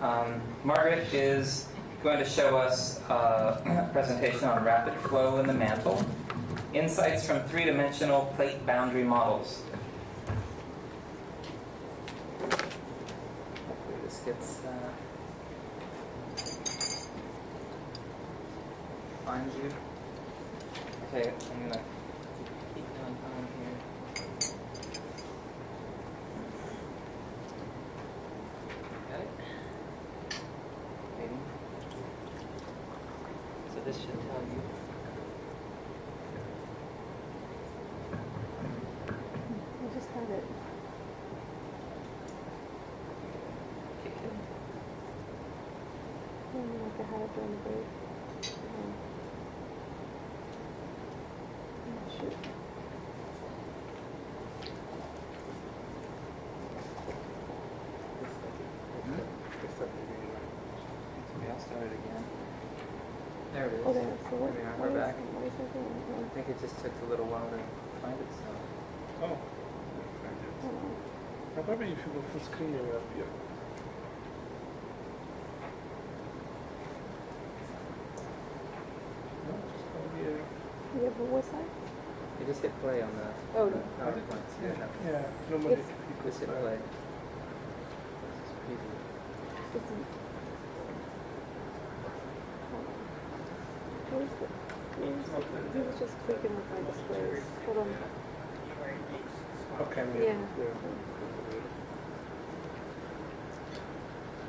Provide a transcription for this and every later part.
Margaret is going to show us a presentation on rapid flow in the mantle, insights from three-dimensional plate boundary models. Hopefully this gets finds you. Okay, I'm gonna keep going on here. Got it? Maybe. So this should tell you. I just had it. Kick it. Like I had it during the break. Shoot. Maybe I'll start it again. There it is. Okay, so what, There we are. We're back. What I think it just took a little while to find it, so. Oh. Probably if you go full screen, you will appear. No, just probably. Yeah, but what's that? You just hit play on the PowerPoints. Yeah, normally It's- people Just hit start. play. This is preview. He was just clicking with my displays. Hold on. Okay, Yeah.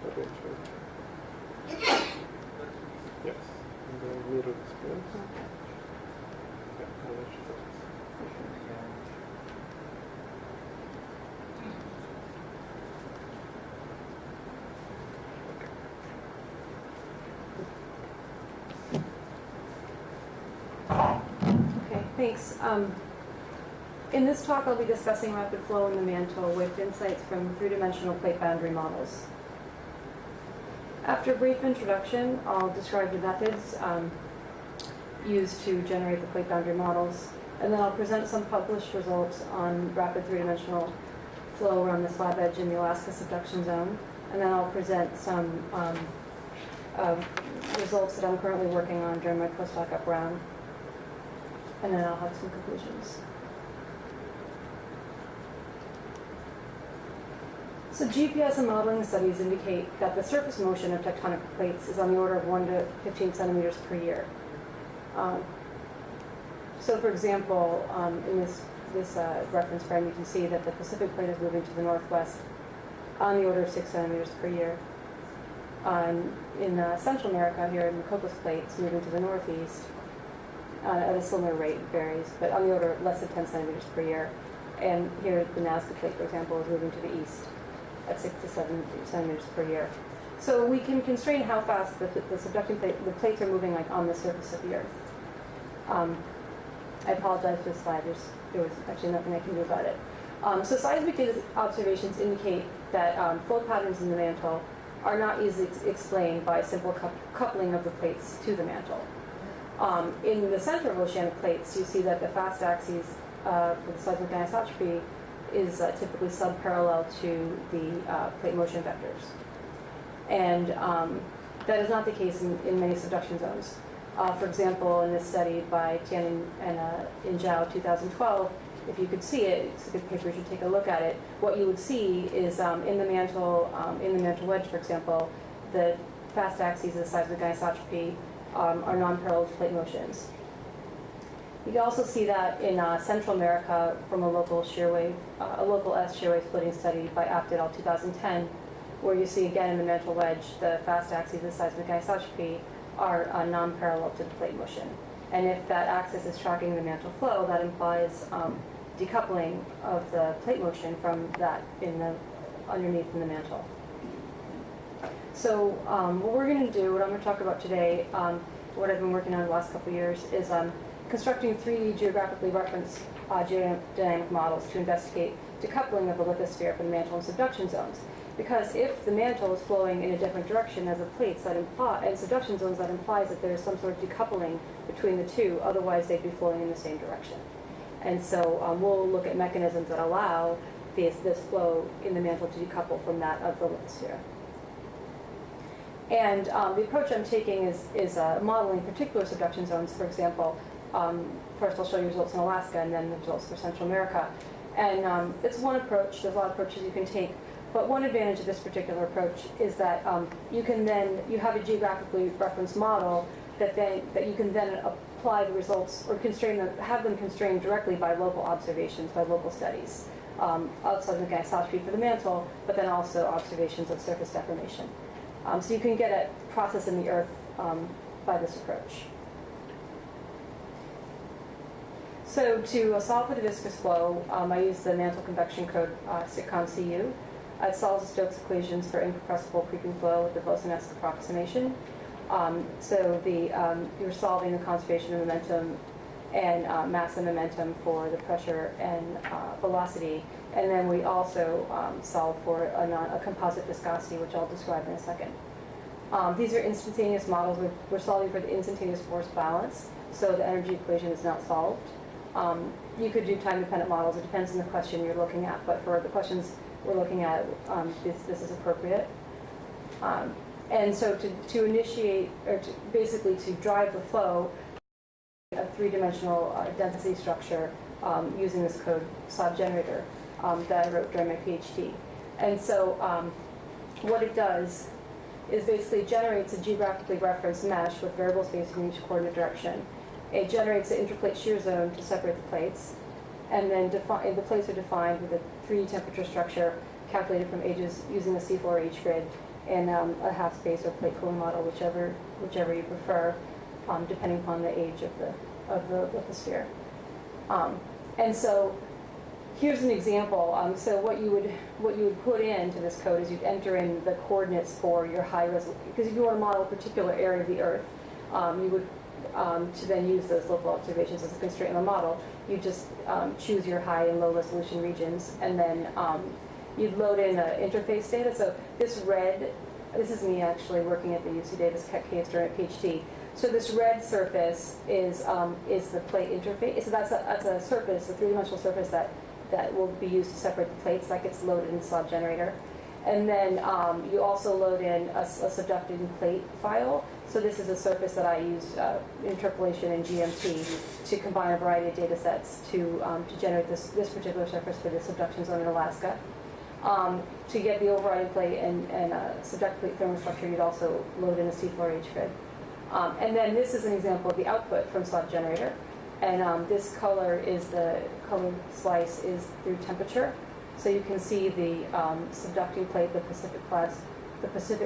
Okay, sure. Yes, and then mirror displays. Yeah, and then she does. Okay, thanks. In this talk, I'll be discussing rapid flow in the mantle with insights from three-dimensional plate boundary models. After a brief introduction, I'll describe the methods used to generate the plate boundary models, and then I'll present some published results on rapid three-dimensional flow around the slab edge in the Alaska subduction zone, and then I'll present some results that I'm currently working on during my postdoc at Brown, and then I'll have some conclusions. So GPS and modeling studies indicate that the surface motion of tectonic plates is on the order of 1 to 15 centimeters per year. So for example, in this reference frame, you can see that the Pacific plate is moving to the northwest on the order of 6 centimeters per year. In Central America, here in the Cocos plate, it's moving to the northeast at a similar rate, varies, but on the order of less than 10 centimeters per year. And here, the Nazca plate, for example, is moving to the east at 6 to 7 centimeters per year. So we can constrain how fast the subducting plate, the plates are moving like on the surface of the Earth. I apologize for the slide. There was actually nothing I can do about it. So seismic observations indicate that flow patterns in the mantle are not easily explained by simple coupling of the plates to the mantle. In the center of oceanic plates, you see that the fast axis for the seismic anisotropy is typically subparallel to the plate motion vectors. And that is not the case in many subduction zones. For example, in this study by Tian and in Jeju 2012, if you could see it, it's a good paper, you should take a look at it. What you would see is in the mantle wedge, for example, the fast axes of the seismic anisotropy are non-parallel to plate motions. You can also see that in Central America from a local shear wave, a local S shear wave splitting study by Apt et al. 2010, where you see again in the mantle wedge the fast axes of the seismic anisotropy are non-parallel to the plate motion. And if that axis is tracking the mantle flow, that implies decoupling of the plate motion from that underneath in the mantle. So what we're going to do, what I'm going to talk about today, what I've been working on the last couple of years, is constructing 3 geographically referenced geodynamic models to investigate decoupling of the lithosphere from the mantle and subduction zones. Because if the mantle is flowing in a different direction as the plates, and subduction zones, that implies that there's some sort of decoupling between the two, otherwise they'd be flowing in the same direction. And so we'll look at mechanisms that allow this flow in the mantle to decouple from that of the lithosphere. And the approach I'm taking is modeling particular subduction zones. For example, first I'll show you results in Alaska and then the results for Central America. And it's one approach. There's a lot of approaches you can take. But one advantage of this particular approach is that you have a geographically referenced model that you can then apply the results or have them constrained directly by local observations, by local studies outside of the Viscosity for the mantle, but then also observations of surface deformation. So you can get at process in the Earth by this approach. So to solve for the viscous flow, I use the mantle convection code SITCOM-CU. It solves the Stokes equations for incompressible creeping flow with the Bose-Einstein approximation. So you're solving the conservation of momentum and mass and momentum for the pressure and velocity. And then we also solve for a composite viscosity, which I'll describe in a second. These are instantaneous models. We're solving for the instantaneous force balance, so the energy equation is not solved. You could do time-dependent models. It depends on the question you're looking at, but for the questions we're looking at, this is appropriate. And so to initiate, or basically to drive the flow, a three-dimensional density structure using this code Slab generator that I wrote during my PhD. And so what it does is basically generates a geographically referenced mesh with variable spacing in each coordinate direction. It generates an interplate shear zone to separate the plates, and then the plates are defined with a 3D temperature structure calculated from ages using the C4H grid and a half space or plate cooling model, whichever you prefer, depending upon the age of the lithosphere. And so here's an example. So what you would put into this code is you'd enter in the coordinates for your high resolution, because if you want to model a particular area of the Earth, you would to then use those local observations as a constraint in the model. You just choose your high and low resolution regions, and then you'd load in interface data. So this is me actually working at the UC Davis Caves during a PhD. So this red surface is the plate interface. So that's a surface, a three-dimensional surface that will be used to separate the plates. That gets loaded in the Slab generator. And then you also load in a subducting plate file. So this is a surface that I use interpolation and GMT to combine a variety of data sets to generate this particular surface for the subduction zone in Alaska. To get the overriding plate and subduct plate thermal structure, you'd also load in a C4H grid. And then this is an example of the output from Slab generator. And this color slice is through temperature. So you can see the subducting plate, the Pacific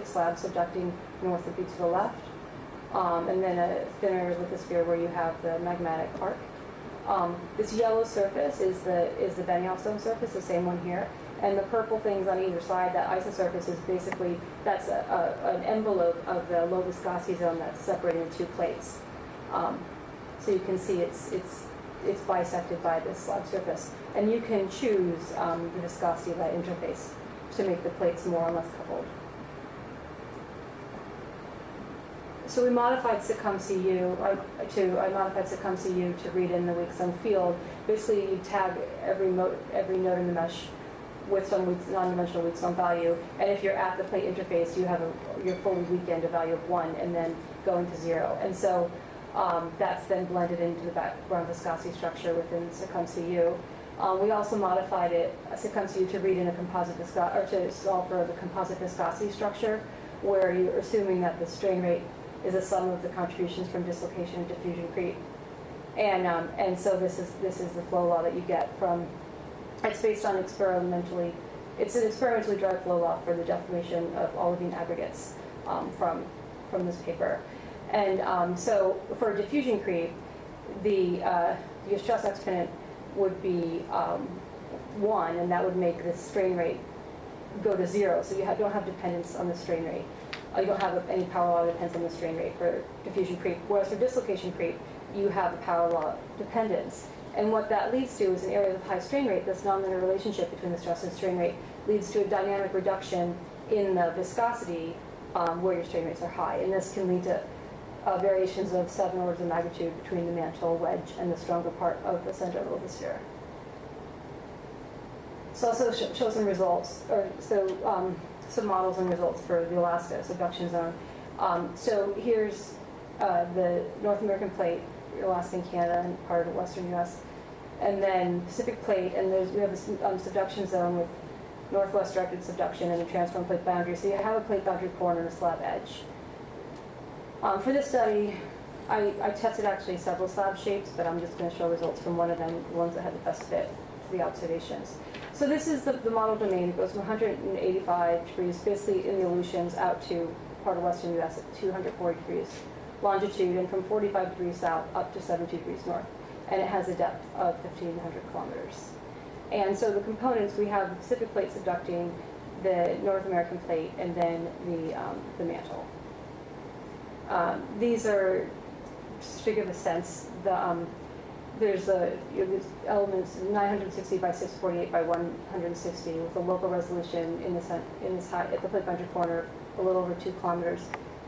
slab subducting north of B to the left. And then a thinner lithosphere where you have the magmatic arc. This yellow surface is the Benioff zone surface, the same one here. And the purple things on either side, that isosurface, is basically, that's an envelope of the low viscosity zone that's separating the two plates. So you can see it's bisected by this slab surface. And you can choose the viscosity of that interface to make the plates more or less coupled. So we modified SITCOM-CU, I modified SITCOM-CU to read in the weak zone field. Basically, you tag every node in the mesh with some non-dimensional weak zone value. And if you're at the plate interface, you have your fully weakened a value of 1 and then going to 0. And so that's then blended into the background viscosity structure within SITCOM-CU. We also modified SITCOM-CU to read in a composite or to solve for the composite viscosity structure, where you're assuming that the strain rate is a sum of the contributions from dislocation and diffusion creep. And so this is the flow law that you get from. It's based on it's an experimentally derived flow law for the deformation of olivine aggregates from this paper. And so for diffusion creep, your stress exponent would be 1, and that would make the strain rate go to 0. So you don't have dependence on the strain rate. You don't have any power law that depends on the strain rate for diffusion creep. Whereas for dislocation creep, you have a power law dependence. And what that leads to is in areas of high strain rate, this nonlinear relationship between the stress and strain rate leads to a dynamic reduction in the viscosity where your strain rates are high. And this can lead to variations of 7 orders of magnitude between the mantle wedge and the stronger part of the center of the lithosphere. So also show some results. some models and results for the Alaska subduction zone. So here's the North American plate, Alaska and Canada, and part of the western U.S. And then Pacific plate, and we have a subduction zone with northwest directed subduction and a transform plate boundary. So you have a plate boundary core and a slab edge. For this study, I tested actually several slab shapes, but I'm just going to show results from one of them, the ones that had the best fit for the observations. So this is the model domain. It goes from 185 degrees, basically in the Aleutians, out to part of western U.S. at 240 degrees longitude, and from 45 degrees south up to 70 degrees north. And it has a depth of 1,500 kilometers. And so the components, we have the Pacific plate subducting, the North American plate, and then the mantle. These are, just to give a sense, there's these elements 960 by 648 by 160 with a local resolution in this height at the plate boundary corner, a little over 2 kilometers.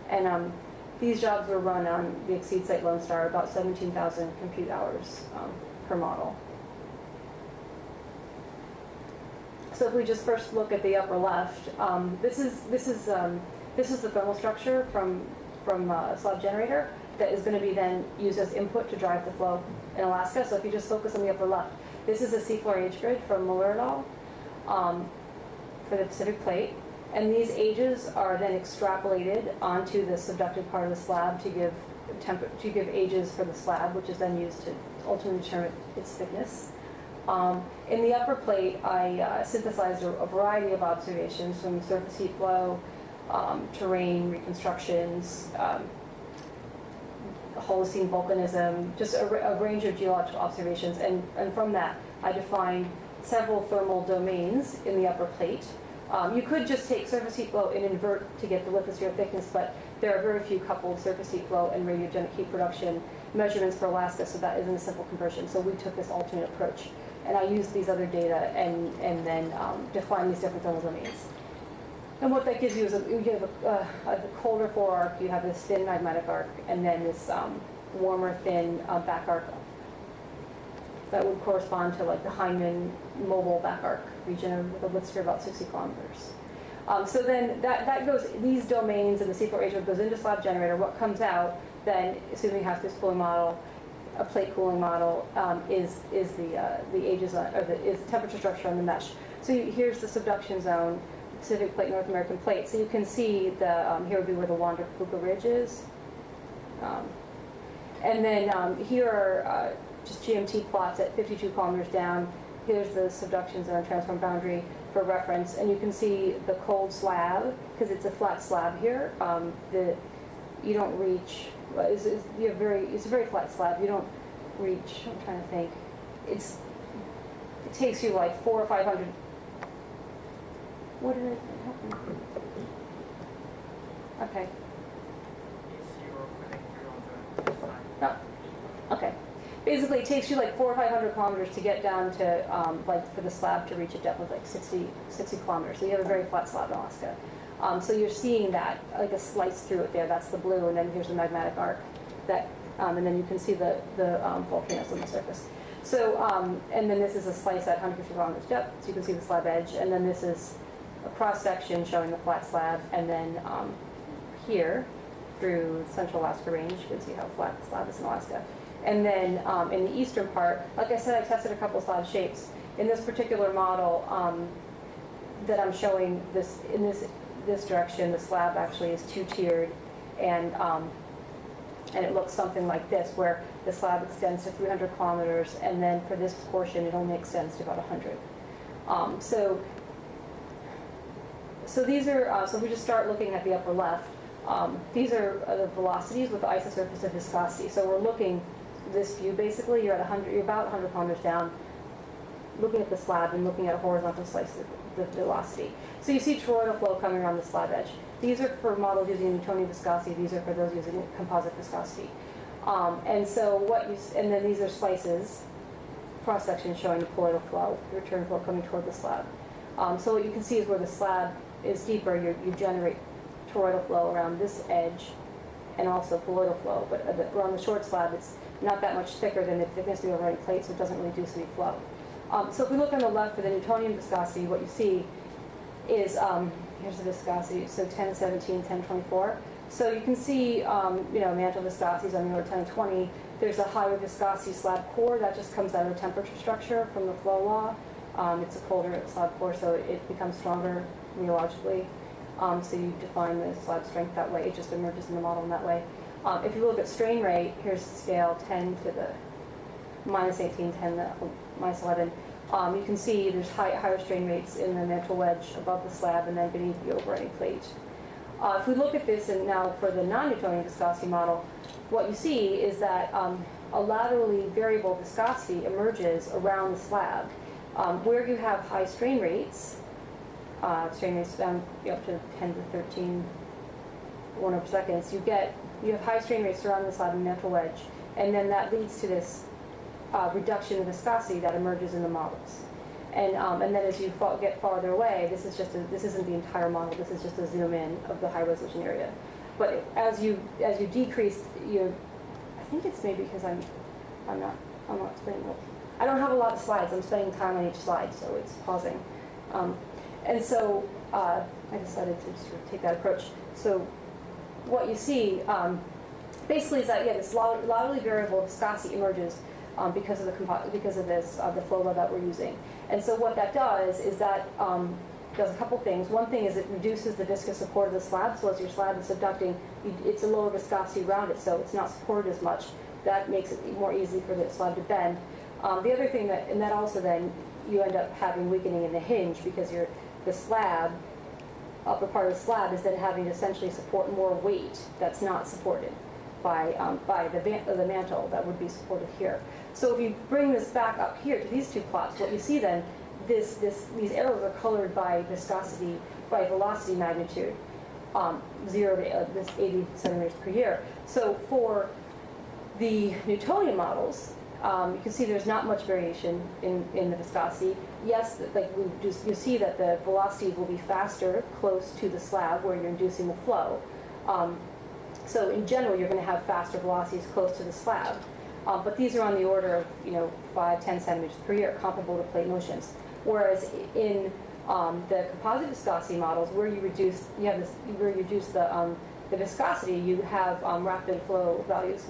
And these jobs were run on the Exceed Site Lone Star, about 17,000 compute hours per model. So if we just first look at the upper left, this is the thermal structure from a slab generator that is going to be then used as input to drive the flow in Alaska. So if you just focus on the upper left, this is a seafloor age grid from Muller et al. For the Pacific plate. And these ages are then extrapolated onto the subducted part of the slab to give ages for the slab, which is then used to ultimately determine its thickness. In the upper plate, I synthesized a variety of observations from surface heat flow, terrain reconstructions, Holocene volcanism, just a range of geological observations. And from that, I defined several thermal domains in the upper plate. You could just take surface heat flow and invert to get the lithosphere thickness, but there are very few coupled surface heat flow and radiogenic heat production measurements for Alaska, so that isn't a simple conversion. So we took this alternate approach. And I used these other data and then defined these different thermal domains. And what that gives you is you have a colder forearc, you have this thin magmatic arc, and then this warmer, thin back arc that would correspond to like the Hyndman mobile back arc region with a lithosphere about 60 kilometers. So then that goes, these domains and the seafloor age goes into slab generator. What comes out then, assuming we have this cooling model, a plate cooling model, is the ages is the temperature structure on the mesh. So here's the subduction zone, Pacific plate, North American plate. So you can see here would be where the Wander Fuka Ridge is, and then here are just GMT plots at 52 kilometers down. Here's the subduction zone transform boundary for reference, and you can see the cold slab because it's a flat slab here. You don't reach. It's a very flat slab. You don't reach. I'm trying to think. It takes you like 400 or 500. What did it happen? Okay. No. Okay. Basically, it takes you like 400 or 500 kilometers to get down to like for the slab to reach a depth of like 60 kilometers. So you have a very flat slab in Alaska. So you're seeing that like a slice through it there. That's the blue, and then here's the magmatic arc. That, and then you can see the volcanoes on the surface. So and then this is a slice at 150 kilometers depth, so you can see the slab edge. And then this is a cross section showing the flat slab, and then here through Central Alaska Range, you can see how flat the slab is in Alaska. And then in the eastern part, like I said, I tested a couple slab shapes. In this particular model that I'm showing, in this direction, the slab actually is two-tiered, and it looks something like this, where the slab extends to 300 kilometers, and then for this portion, it only extends to about 100. So these are, so we just start looking at the upper left. These are the velocities with the isosurface of viscosity. So we're looking this view basically. You're about 100 kilometers down, looking at the slab and looking at a horizontal slice of the velocity. So you see toroidal flow coming around the slab edge. These are for models using Newtonian viscosity. These are for those using composite viscosity. And then these are slices, cross sections showing the toroidal flow, the return flow coming toward the slab. So what you can see is where the slab is deeper, you generate toroidal flow around this edge, and also colloidal flow. But around the short slab, it's not that much thicker than the thickness of the overriding plate, so it doesn't reduce any flow. So if we look on the left for the Newtonian viscosity, what you see is here's the viscosity, so 10, 17, 10, 24. So you can see, mantle viscosities on the order 10 and 20. There's a higher viscosity slab core that just comes out of the temperature structure from the flow law. It's a colder slab core, so it becomes stronger rheologically. So you define the slab strength that way. It just emerges in the model in that way. If you look at strain rate, here's the scale 10 to the minus 18, 10 to the minus 11. You can see there's higher strain rates in the mantle wedge above the slab and then beneath the overriding plate. If we look at this and now for the non-Newtonian viscosity model, what you see is that a laterally variable viscosity emerges around the slab. Where you have high strain rates down up to 10 to 13 1/seconds, you have high strain rates around the slab and mantle wedge, and then that leads to this reduction in viscosity that emerges in the models. And then as you get farther away, this isn't the entire model. This is just a zoom in of the high resolution area. But as you decrease, I think it's maybe because I'm not explaining well. I don't have a lot of slides. I'm spending time on each slide, so it's pausing. And so I decided to sort of take that approach. So what you see basically is that this laterally variable viscosity emerges because of the flow law that we're using. And so what that does is that does a couple things. One thing is it reduces the viscous support of the slab. So as your slab is subducting, it's a lower viscosity around it, so it's not supported as much. That makes it more easy for the slab to bend. The other thing that also then you end up having weakening in the hinge because the slab, upper part of the slab, is then having to essentially support more weight that's not supported by the mantle that would be supported here. So if you bring this back up here to these two plots, what you see then, these arrows are colored by viscosity, by velocity magnitude, 0 to this 80 centimeters per year. So for the Newtonian models, you can see there's not much variation in the viscosity. Yes, you see that the velocities will be faster close to the slab where you're inducing the flow. So in general, you're going to have faster velocities close to the slab. But these are on the order of 5, 10 centimeters per year, comparable to plate motions. Whereas in the composite viscosity models, where you reduce the viscosity, you have rapid flow values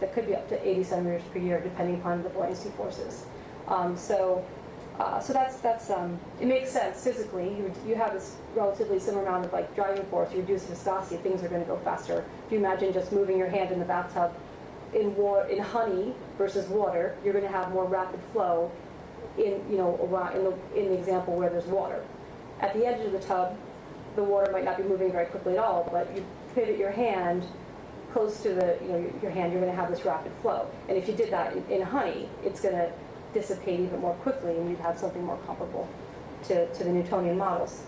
that could be up to 80 centimeters per year, depending upon the buoyancy forces. So that's it makes sense physically. You have this relatively similar amount of driving force. You reduce viscosity, things are going to go faster. If you imagine just moving your hand in the bathtub in honey versus water, you're going to have more rapid flow in the example where there's water. At the edge of the tub, the water might not be moving very quickly at all, but you pivot your hand close to your hand, you're going to have this rapid flow. And if you did that in honey, it's going to dissipate even more quickly, and you'd have something more comparable to the Newtonian models.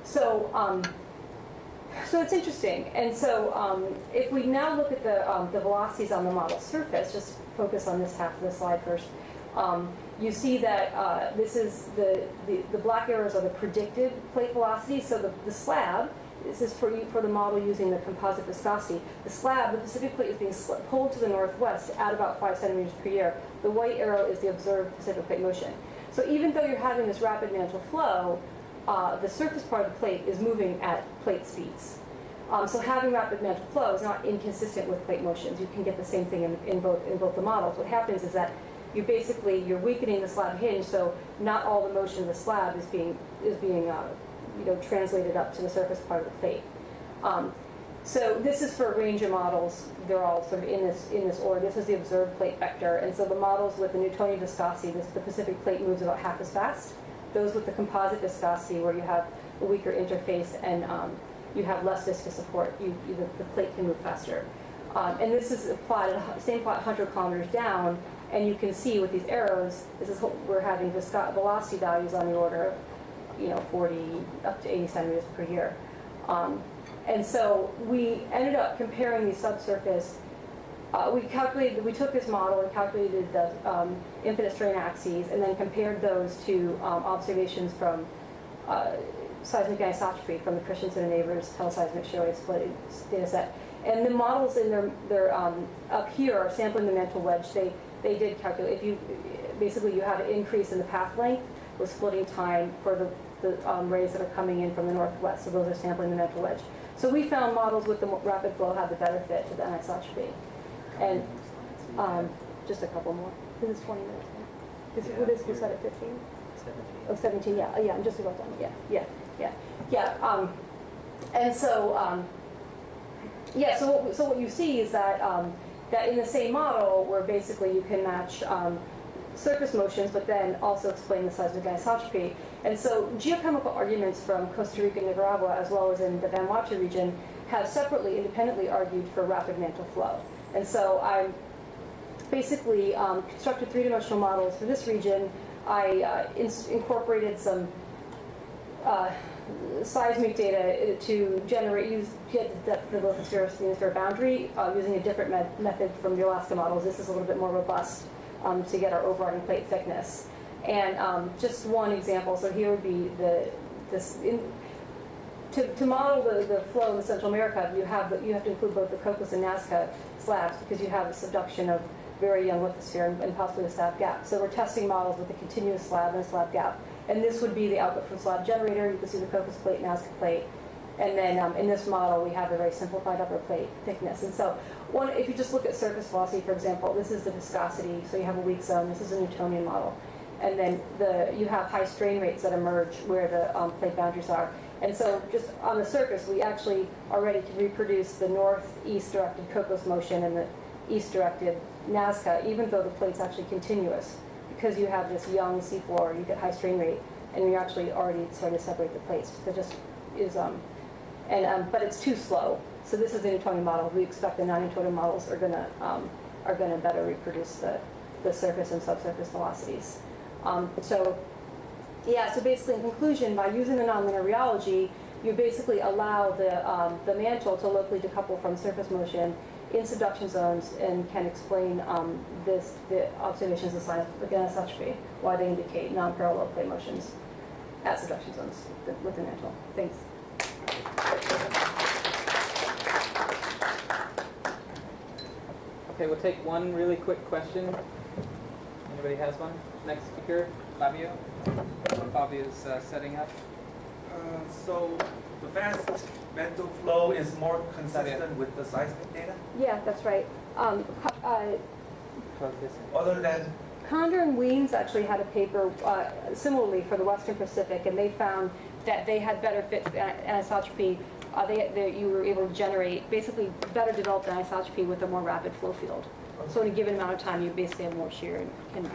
So it's interesting. And so if we now look at the velocities on the model surface, just focus on this half of the slide first. You see that this is the black arrows are the predicted plate velocity. So the slab, this is for the model using the composite viscosity. The slab, the Pacific plate, is being pulled to the northwest at about 5 centimeters per year. The white arrow is the observed Pacific plate motion. So even though you're having this rapid mantle flow, the surface part of the plate is moving at plate speeds. So having rapid mantle flow is not inconsistent with plate motions. You can get the same thing in both the models. What happens is that you're weakening the slab hinge, so not all the motion of the slab is being translated up to the surface part of the plate. So this is for a range of models. They're all sort of in this order. This is the observed plate vector, and so the models with the Newtonian viscosity, the Pacific plate moves about half as fast. Those with the composite viscosity, where you have a weaker interface and you have less viscous support, the plate can move faster. And this is plotted, same plot 100 kilometers down, and you can see with these arrows, we're having velocity values on the order of 40 up to 80 centimeters per year. And so we ended up comparing these subsurface. We took this model and calculated the infinite strain axes, and then compared those to observations from seismic anisotropy from the Christensen and Neighbors teleseismic showing split data set. And the models in their up here are sampling the mantle wedge. They did calculate. Basically you have an increase in the path length with splitting time for the rays that are coming in from the northwest. So those are sampling the mantle wedge. So we found models with the rapid flow have the better fit to the anisotropy. And just a couple more. This is 20 minutes. What is we said at 15? 17. Oh, 17, yeah. I'm just about done. Yeah. And so, so what you see is that that in the same model, where basically you can match surface motions, but then also explain the seismic anisotropy. And so geochemical arguments from Costa Rica and Nicaragua, as well as in the Vanuatu region, have separately, independently argued for rapid mantle flow. And so I basically constructed three-dimensional models for this region. I incorporated some seismic data to get the depth of the lithosphere boundary using a different method from the Alaska models. This is a little bit more robust to get our overriding plate thickness. And just one example, so here would be to model the flow in Central America, you have to include both the Cocos and Nazca slabs, because you have a subduction of very young lithosphere and possibly a slab gap. So we're testing models with a continuous slab and a slab gap. And this would be the output from slab generator. You can see the Cocos plate, Nazca plate. And then in this model, we have a very simplified upper plate thickness. And so if you just look at surface velocity, for example, this is the viscosity. So you have a weak zone. This is a Newtonian model. And then you have high strain rates that emerge where the plate boundaries are. And so just on the surface, we actually are ready to reproduce the northeast directed Cocos motion and the east directed Nazca, even though the plate's actually continuous. Because you have this young seafloor, you get high strain rate, and you're actually already starting to separate the plates. That just is, but it's too slow. So this is the Newtonian model. We expect the non-Newtonian models are gonna better reproduce the surface and subsurface velocities. So basically in conclusion, by using the nonlinear rheology, you basically allow the mantle to locally decouple from surface motion in subduction zones and can explain the observations of science again anisotropy, why they indicate non-parallel plate motions at subduction zones with the mantle. Thanks. Okay, we'll take one really quick question. Anybody has one? Next speaker, Fabio. Fabio's setting up. So the fast mantle flow is more consistent with the seismic data? Yeah, that's right. Other than Condor and Weems actually had a paper similarly for the Western Pacific, and they found that they had better fit anisotropy. You were able to generate basically better developed anisotropy with a more rapid flow field. So in a given amount of time, you basically have more shear. And